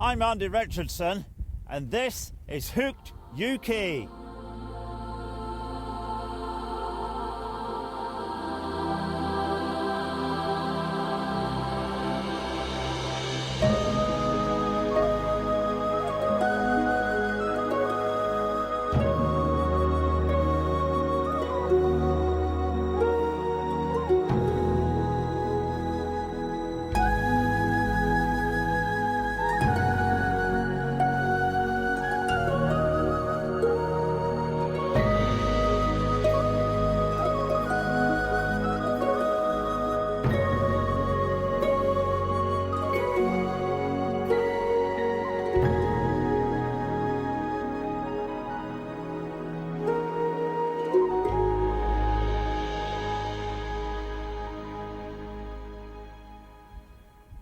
I'm Andy Richardson, and this is Hooked UK.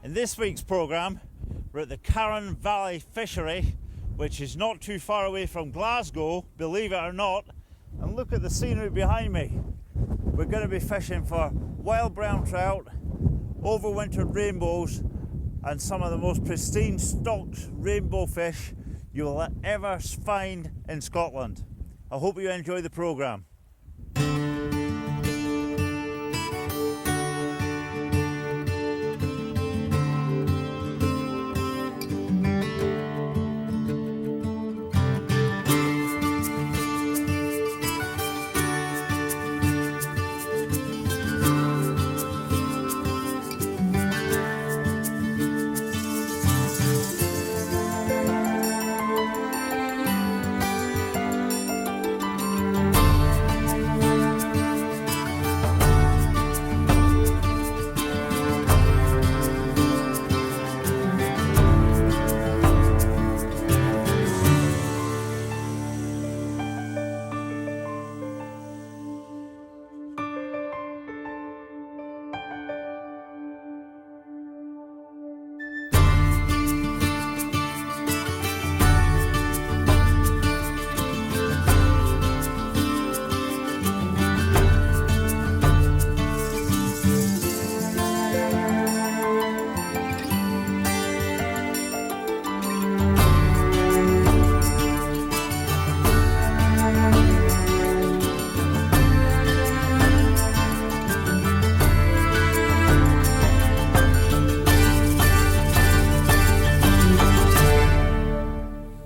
In this week's programme, we're at the Carron Valley Fishery, which is not too far away from Glasgow, believe it or not. And look at the scenery behind me. We're going to be fishing for wild brown trout, overwintered rainbows, and some of the most pristine stocked rainbow fish you will ever find in Scotland. I hope you enjoy the programme.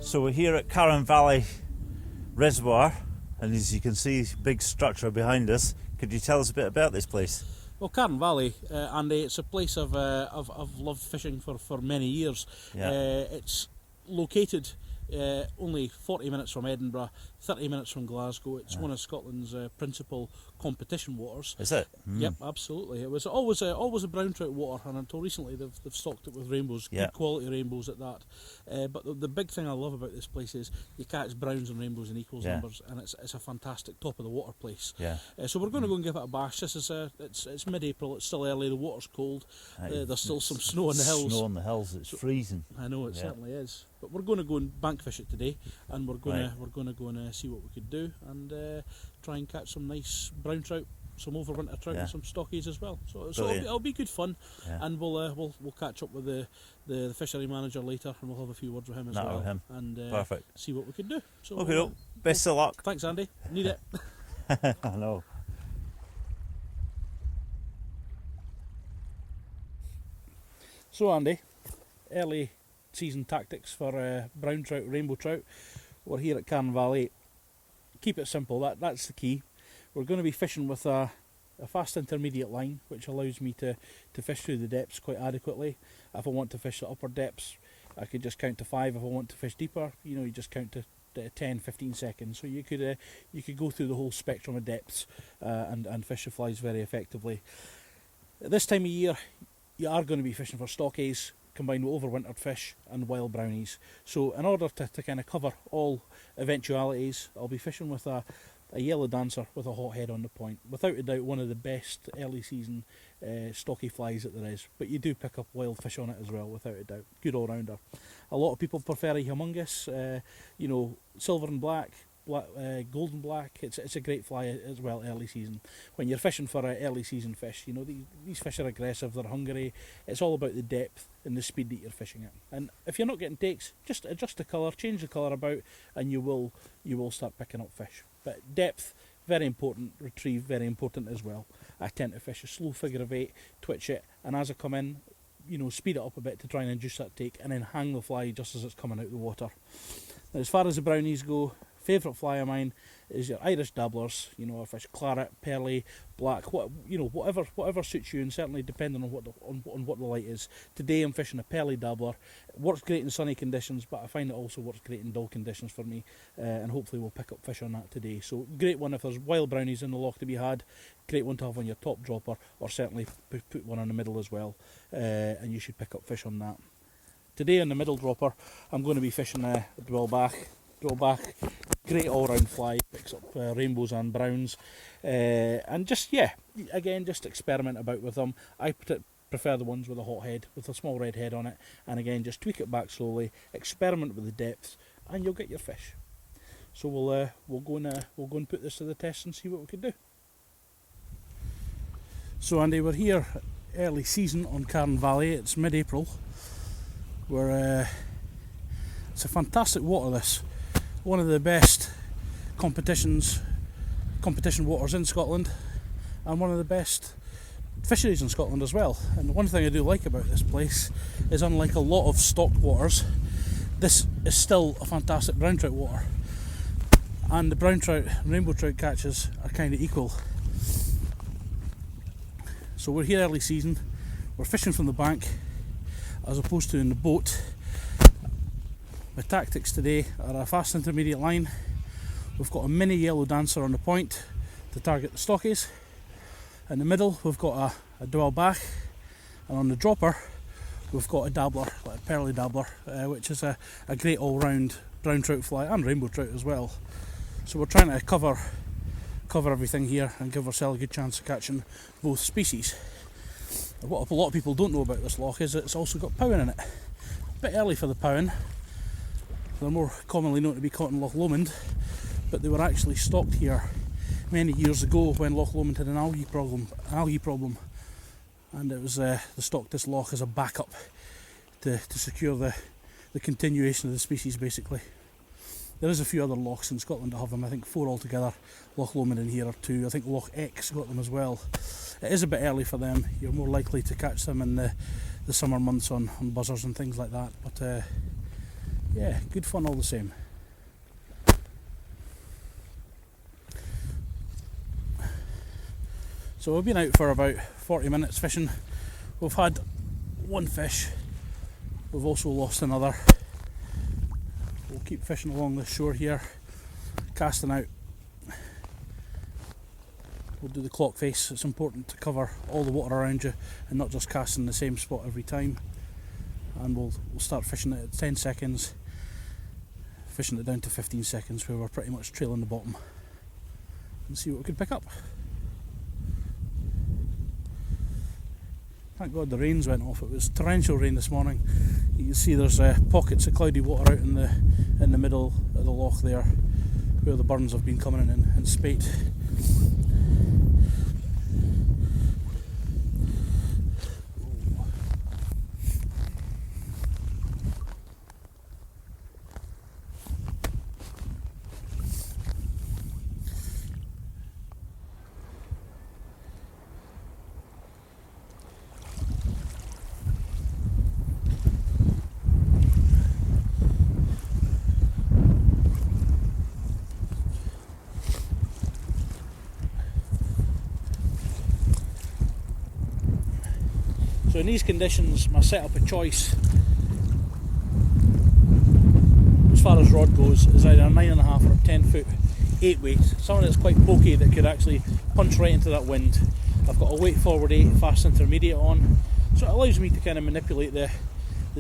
So we're here at Carron Valley Reservoir, and as you can see, big structure behind us. Could you tell us a bit about this place? Well, Carron Valley, Andy, it's a place I've loved fishing for many years. Yeah. It's located only 40 minutes from Edinburgh, 30 minutes from Glasgow. It's one of Scotland's principal competition waters. Is it? Yep, absolutely. It was always a brown trout water, and until recently they've stocked it with rainbows, good quality rainbows at that. But the big thing I love about this place is you catch browns and rainbows in equals numbers, and it's a fantastic top of the water place. Yeah. So we're going to go and give it a bash. This is it's mid-April. It's still early. The water's cold. There's still some snow on the hills. Snow on the hills. It's freezing. I know it certainly is. But we're going to go and bank fish it today, and we're going to go and see what we could do, and try and catch some nice brown trout, some overwinter trout, and some stockies as well. So it'll be good fun, and we'll catch up with the fishery manager later, and we'll have a few words with him as well, and perfect. See what we can do. So okay, best of luck. Thanks, Andy. Need it. I know. So Andy, early season tactics for brown trout, rainbow trout. We're here at Carron Valley. Keep it simple, that's the key. We're going to be fishing with a fast intermediate line, which allows me to fish through the depths quite adequately. If I want to fish the upper depths, I could just count to 5. If I want to fish deeper, you just count to 10, 15 seconds. So you could go through the whole spectrum of depths and fish the flies very effectively. At this time of year, you are going to be fishing for stockies, combined with overwintered fish and wild brownies. So in order to kind of cover all eventualities, I'll be fishing with a yellow dancer with a hot head on the point. Without a doubt, one of the best early season stocky flies that there is. But you do pick up wild fish on it as well, without a doubt. Good all rounder. A lot of people prefer a humongous, silver and black. golden black. It's a great fly as well early season. When you're fishing for early season fish, you know these fish are aggressive, they're hungry. It's all about the depth and the speed that you're fishing at. And if you're not getting takes, just adjust the colour, change the colour about, and you will start picking up fish. But depth, very important. Retrieve, very important as well. I tend to fish a slow figure of 8, twitch it, and as I come in, speed it up a bit to try and induce that take, and then hang the fly just as it's coming out of the water. Now, as far as the brownies go, favourite fly of mine is your Irish dabblers. I fish claret, pearly, black, whatever suits you, and certainly depending on what the light is. Today I'm fishing a pearly dabbler. It works great in sunny conditions, but I find it also works great in dull conditions for me, and hopefully we'll pick up fish on that today. So great one if there's wild brownies in the loch to be had. Great one to have on your top dropper, or certainly put one in the middle as well, and you should pick up fish on that. Today on the middle dropper I'm going to be fishing a dwellback, great all-round fly, picks up rainbows and browns, and just experiment about with them. I prefer the ones with a hot head, with a small red head on it, and again just tweak it back slowly, experiment with the depth, and you'll get your fish. So we'll go and put this to the test and see what we can do. So Andy, we're here early season on Carron Valley. It's mid-April. It's a fantastic water, this. One of the best competition waters in Scotland, and one of the best fisheries in Scotland as well. And one thing I do like about this place is, unlike a lot of stocked waters, this is still a fantastic brown trout water, and the brown trout and rainbow trout catches are kind of equal. So we're here early season, we're fishing from the bank as opposed to in the boat. My tactics today are a fast intermediate line. We've got a mini yellow dancer on the point to target the stockies. In the middle we've got a dwell back, and on the dropper we've got a dabbler, like a pearly dabbler, which is a great all-round brown trout fly and rainbow trout as well. So we're trying to cover everything here and give ourselves a good chance of catching both species. What a lot of people don't know about this loch is that it's also got powan in it. A bit early for the powan. They're more commonly known to be caught in Loch Lomond, but they were actually stocked here many years ago when Loch Lomond had an algae problem, and it was they stocked this loch as a backup to secure the continuation of the species, basically. There is a few other lochs in Scotland that have them, I think 4 altogether. Loch Lomond in here are 2, I think Loch Eck's got them as well. It is a bit early for them, you're more likely to catch them in the summer months on buzzers and things like that, but yeah, good fun all the same. So we've been out for about 40 minutes fishing. We've had one fish, we've also lost another. We'll keep fishing along the shore here, casting out. We'll do the clock face. It's important to cover all the water around you and not just casting the same spot every time. And we'll start fishing it at 10 seconds, fishing it down to 15 seconds where we're pretty much trailing the bottom, and see what we can pick up. Thank God the rains went off. It was torrential rain this morning. You can see there's pockets of cloudy water out in the middle of the loch there, where the burns have been coming in spate. So in these conditions, my setup of choice, as far as rod goes, is either a 9.5 or a 10 foot 8 weight, something that's quite pokey that could actually punch right into that wind. I've got a weight forward 8 fast intermediate on, so it allows me to kind of manipulate the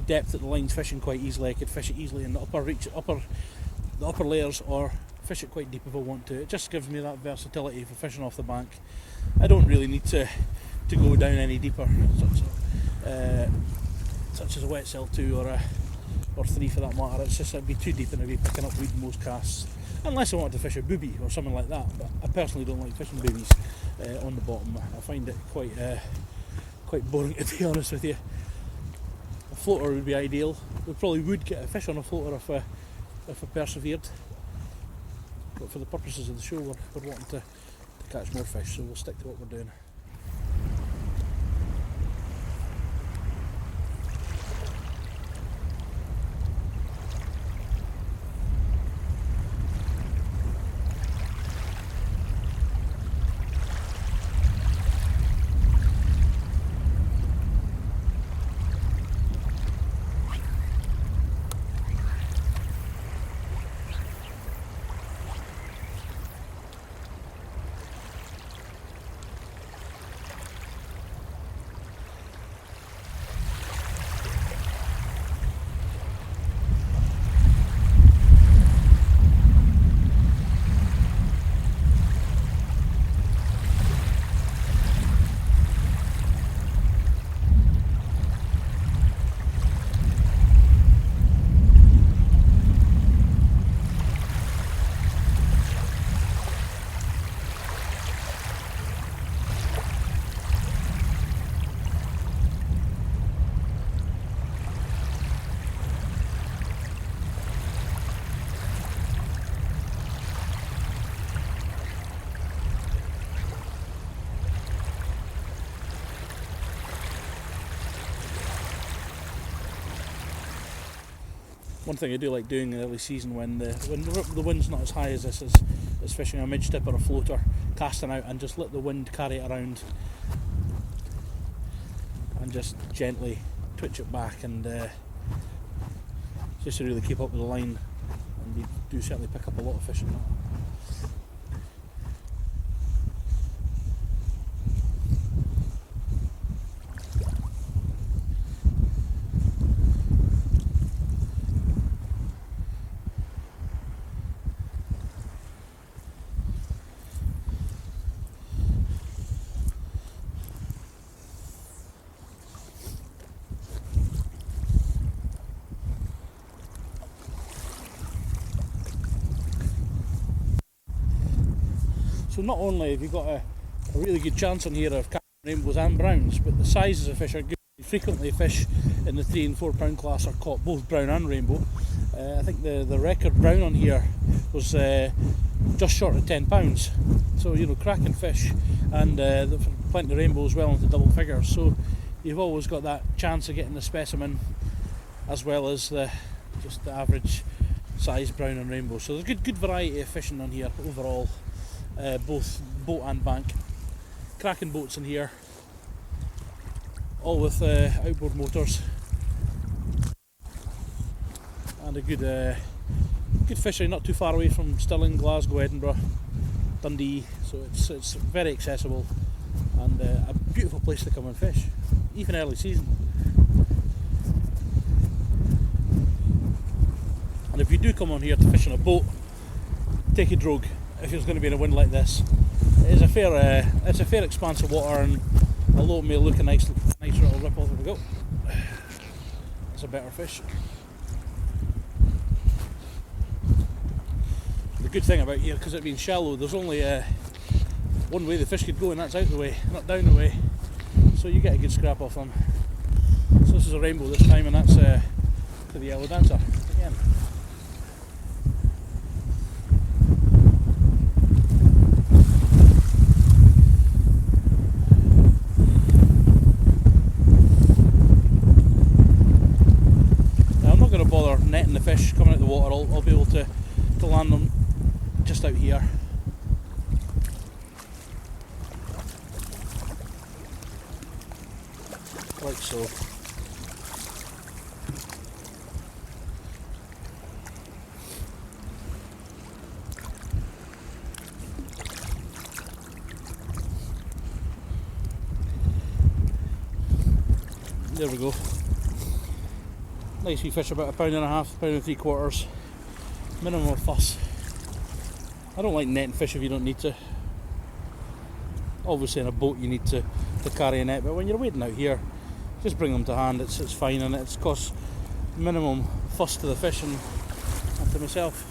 depth that the line's fishing quite easily. I could fish it easily in the upper layers, or fish it quite deep if I want to. It just gives me that versatility for fishing off the bank. I don't really need to go down any deeper, such as a wet cell 2 or 3 for that matter. It's just, it'd be too deep and I'd be picking up weed in most casts. unless I want to fish a booby or something like that. But I personally don't like fishing boobies on the bottom. I find it quite boring, to be honest with you. A floater would be ideal. We probably would get a fish on a floater if I persevered. But for the purposes of the show, we're wanting to catch more fish, so we'll stick to what we're doing. One thing I do like doing in the early season when the wind's not as high as this is fishing a midge tip or a floater, casting out and just let the wind carry it around and just gently twitch it back, and just to really keep up with the line, and you do certainly pick up a lot of fish in that. So not only have you got a really good chance on here of catching rainbows and browns, but the sizes of fish are good. Frequently fish in the 3 and 4 pound class are caught both brown and rainbow. I think the record brown on here was just short of 10 pounds. So, you know, cracking fish, and plenty of rainbows well into double figures. So you've always got that chance of getting the specimen as well as just the average size brown and rainbow. So there's good variety of fishing on here overall. Both boat and bank. Cracking boats in here, all with outboard motors, and a good fishery not too far away from Stirling, Glasgow, Edinburgh, Dundee, so it's very accessible and a beautiful place to come and fish, even early season. And if you do come on here to fish on a boat, take a drogue. If it's going to be in a wind like this, it's a fair expanse of water, and although it may look a nice little ripple, there we go. It's a better fish. The good thing about here, because it being shallow, there's only one way the fish could go, and that's out the way, not down the way. So you get a good scrap off them. So this is a rainbow this time, and that's to the yellow dancer again. Netting the fish coming out the water, I'll be able to land them just out here. Like so. There we go. Nice wee fish, about £1.5, £1.75. Minimum of fuss. I don't like netting fish if you don't need to. Obviously in a boat you need to carry a net, but when you're wading out here, just bring them to hand. It's fine, and it's cost minimum fuss to the fish and to myself.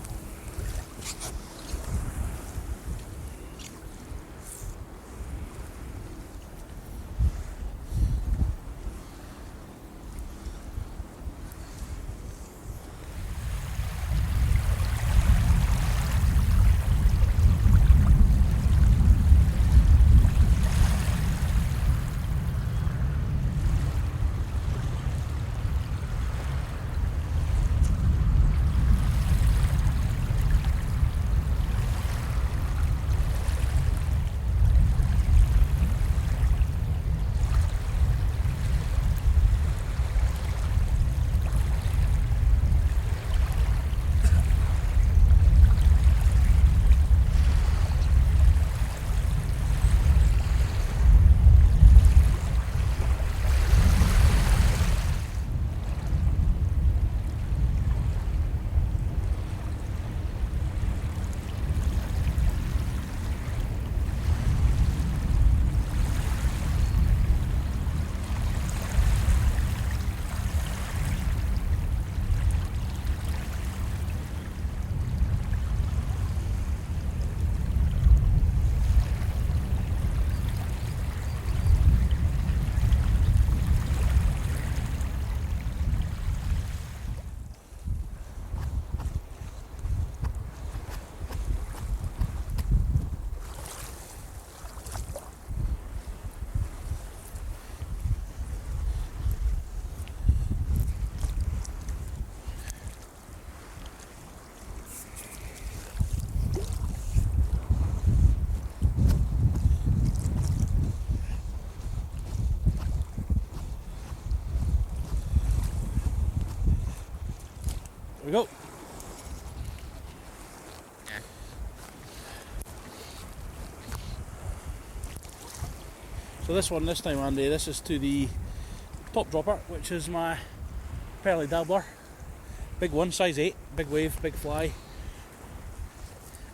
There we go. So this time, Andy, this is to the top dropper, which is my pearly dabbler. Big one, size 8, big wave, big fly.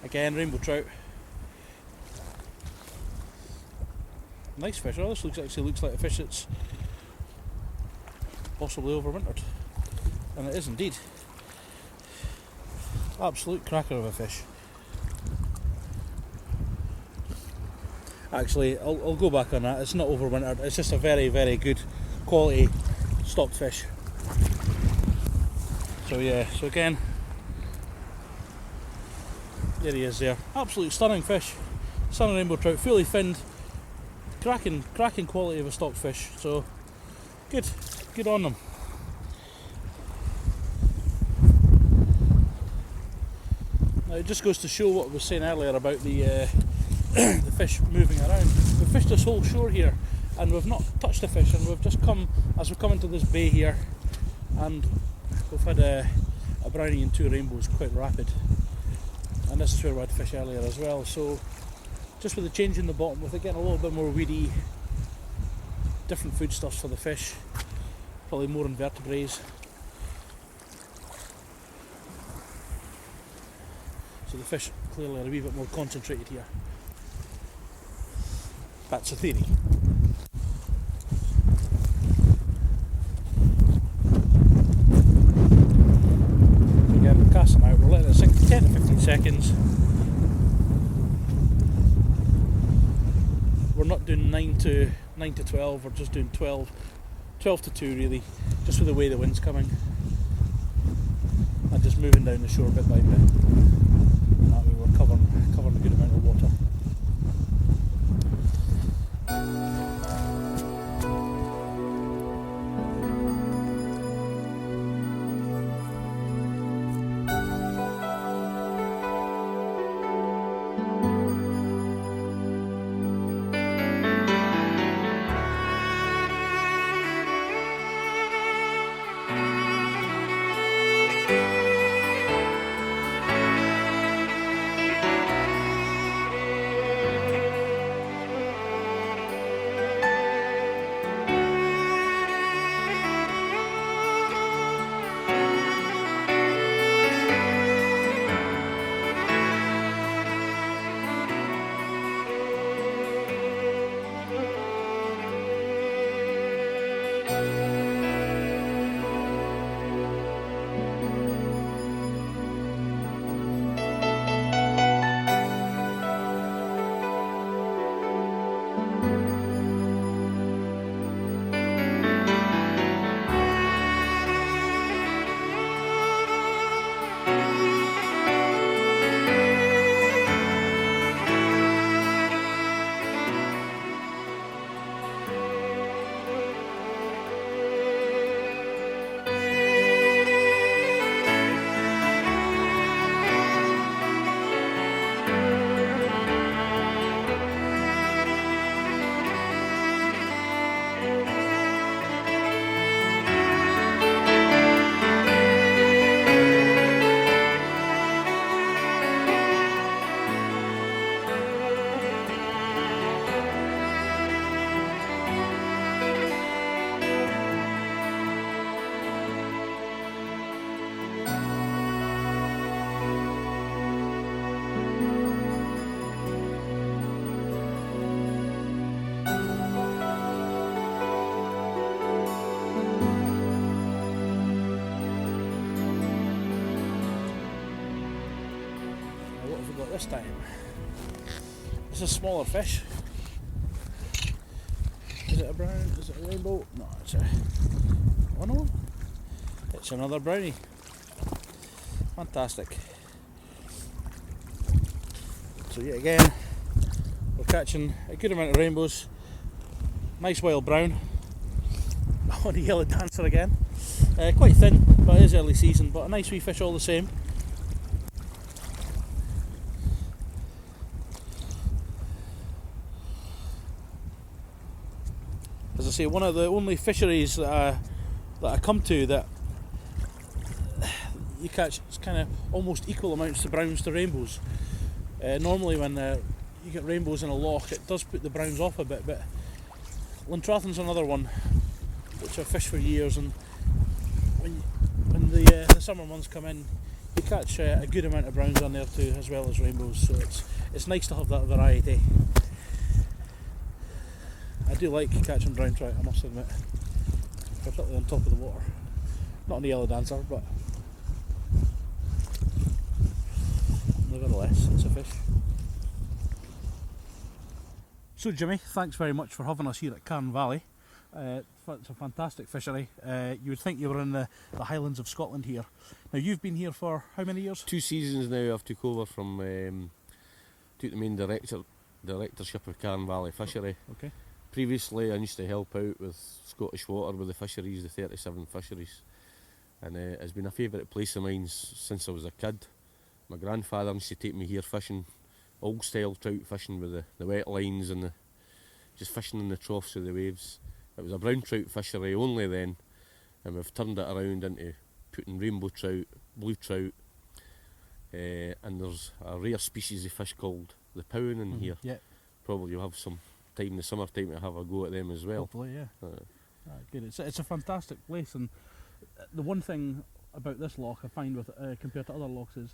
Again, rainbow trout. Nice fish. Oh, this actually looks like a fish that's possibly overwintered. And it is indeed. Absolute cracker of a fish. Actually, I'll go back on that. It's not overwintered. It's just a very, very good quality stocked fish. So yeah, so again, there he is there. Absolute stunning fish. Stunning rainbow trout, fully finned. Cracking quality of a stocked fish. So good on them. Now it just goes to show what I was saying earlier about the the fish moving around. We've fished this whole shore here and we've not touched the fish, and we've just come, as we've come into this bay here, and we've had a brownie and 2 rainbows, quite rapid, and this is where we had fish earlier as well. So just with the change in the bottom, with it getting a little bit more weedy, different foodstuffs for the fish, probably more invertebrates. So the fish clearly are a wee bit more concentrated here. That's a theory. Again, we're casting out, we're letting it sink for 10 to 15 seconds. We're not doing 9 to 12, we're just doing 12 to 2 really, just with the way the wind's coming. And just moving down the shore bit by bit. And that way we're covering a good amount of water. This time, this is a smaller fish. Is it a brown? Is it a rainbow? No, it's a one of them. It's another brownie. Fantastic. So yet again, we're catching a good amount of rainbows. Nice wild brown. On a yellow dancer again. Quite thin, but it is early season. But a nice wee fish all the same. As I say, one of the only fisheries that I come to that you catch it's kind of almost equal amounts to browns to rainbows. Normally when you get rainbows in a loch, it does put the browns off a bit, but Llantrathon's another one which I've fished for years, and when the summer months come in, you catch a good amount of browns on there too, as well as rainbows, so it's nice to have that variety. I do like catching brown trout, I must admit, particularly on top of the water. Not on the yellow dancer, but nevertheless, it's a fish. So Jimmy, thanks very much for having us here at Carron Valley. It's a fantastic fishery. You would think you were in the Highlands of Scotland here. Now you've been here for how many years? 2 seasons now. I've took over from took the main directorship of Carron Valley Fishery. Okay. Previously I used to help out with Scottish Water with the fisheries, the 37 fisheries, and it's been a favourite place of mine since I was a kid. My grandfather used to take me here fishing, old style trout fishing with the wet lines and just fishing in the troughs of the waves. It was a brown trout fishery only then, and we've turned it around into putting rainbow trout, blue trout, and there's a rare species of fish called the powan in here. Yeah. Probably you'll have some time in the summer time to have a go at them as well. Hopefully, yeah. Good. It's a fantastic place, and the one thing about this loch I find with compared to other lochs is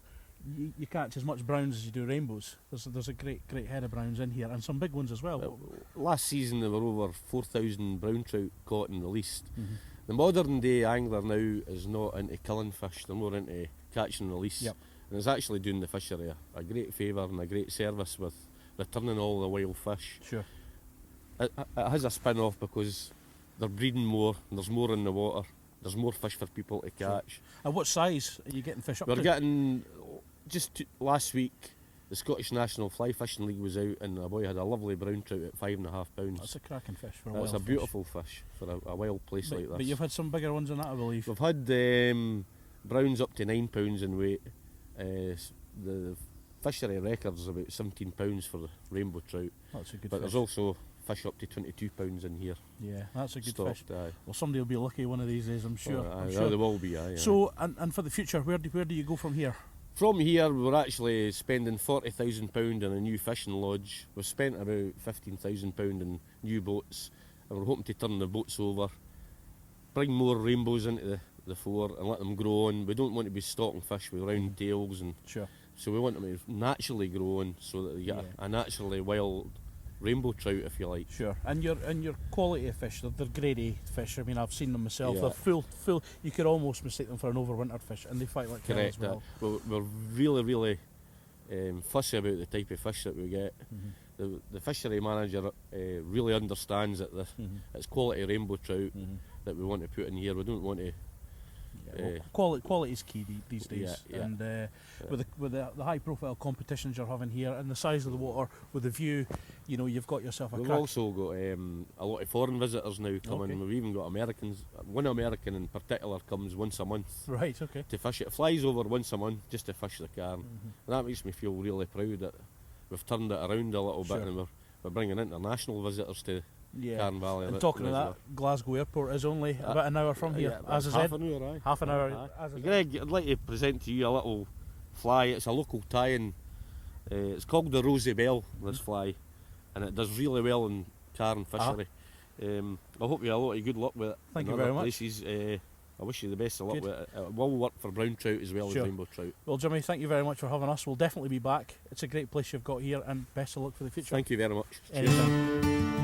you catch as much browns as you do rainbows. There's a great head of browns in here, and some big ones as well. Last season there were over 4,000 brown trout caught and released. Mm-hmm. The modern day angler now is not into killing fish, they're more into catch and release. Yep. And it's actually doing the fishery a great favour and a great service with returning all the wild fish. Sure. It has a spin-off because they're breeding more, and there's more in the water, there's more fish for people to catch. Sure. And what size are you getting fish up We're to? getting, last week, the Scottish National Fly Fishing League was out, and a boy had a lovely brown trout at 5.5 pounds. That's a cracking fish for a That's wild a beautiful fish for a wild place like this. But you've had some bigger ones than that, I believe. We've had browns up to 9 pounds in weight. The fishery record is about 17 pounds for the rainbow trout. That's a good But fish. there's also fish up to 22 pounds in here. Yeah, that's a good Stocked, fish. aye. Well, somebody will be lucky one of these days, I'm sure. Oh, I'm aye, sure. there will be, aye. So, and for the future, where do you go from here? From here, we're actually spending £40,000 in a new fishing lodge. We've spent about £15,000 in new boats, and we're hoping to turn the boats over, bring more rainbows into the fore and let them grow on. We don't want to be stocking fish with round tails, and Sure. so we want them to naturally grow on so that you get a naturally wild rainbow trout, if you like. Sure. And your quality of fish, they're grade A fish. I mean, I've seen them myself. Yeah. They're full. You could almost mistake them for an overwintered fish, and they fight like hell as Correct. well. We're really fussy about the type of fish that we get. Mm-hmm. The fishery manager really understands that it's quality rainbow trout that we want to put in here. We don't want to. Quality is key these days, Yeah. and with the high profile competitions you're having here, and the size of the water, with the view, you've got yourself a We've crack. also got a lot of foreign visitors now coming. Okay. We've even got Americans. One American in particular comes once a month Right. Okay. to fish it. Flies over once a month just to fish the Carron. Mm-hmm. And that makes me feel really proud that we've turned it around a little Sure. bit, and we're bringing international visitors to Yeah. Carron Valley. And talking of that, Glasgow Airport is only about an hour from here, as I half said. an hour, aye. Half an hour. Aye. As I said. Greg, I'd like to present to you a little fly. It's a local tie-in. It's called the Rosy Bell, this fly, and it does really well in Carron fishery. I hope you have a lot of good luck with it. Thank in you very other much. places. I wish you the best of luck Good. with it. It will work for brown trout as well Sure. as rainbow trout. Well, Jimmy, thank you very much for having us. We'll definitely be back. It's a great place you've got here, and best of luck for the future. Thank you very much. Anytime.